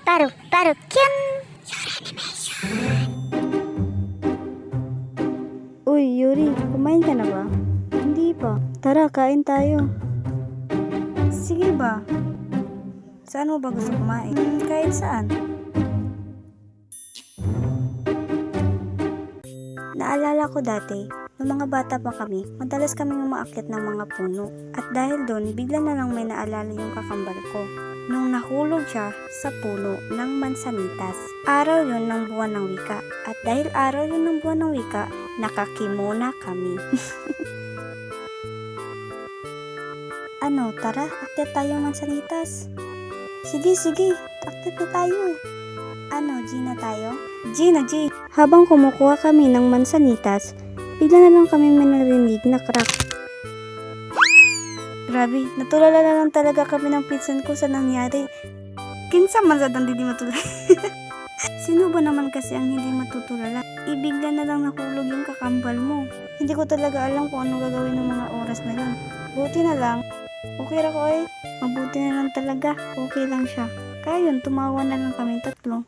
Paru Kyun! Uy, Yuri, kumain ka na ba? Hindi pa. Tara, kain tayo. Sige ba? Saan mo ba gusto kumain? Kahit saan. Naalala ko dati, nung mga bata pa kami, madalas kaming umaakyat ng mga puno. At dahil doon, bigla na lang may naalala yung kakambal ko. Nung nahulog siya sa puno ng mansanitas. Araw yun ng buwan ng wika. At dahil araw yun ng buwan ng wika, nakakimona kami. Ano, tara, akyat tayo mansanitas. Sige, akyat na tayo. Ano, G na tayo? G. Habang kumukuha kami ng mansanitas, bigla na lang kami may narinig na crack. Grabe, natulala na lang talaga kami ng pinsan ko sa nangyari. Kinsa man sa hindi matulala. Sino ba naman kasi ang hindi matutulala? Ibigla na lang nahulog yung kakambal mo. Hindi ko talaga alam kung ano gagawin ng mga oras na yun. Buti na lang, okay ra ko eh. Mabuti na lang talaga, okay lang siya. Kaya yun, tumawa na lang kami tatlo.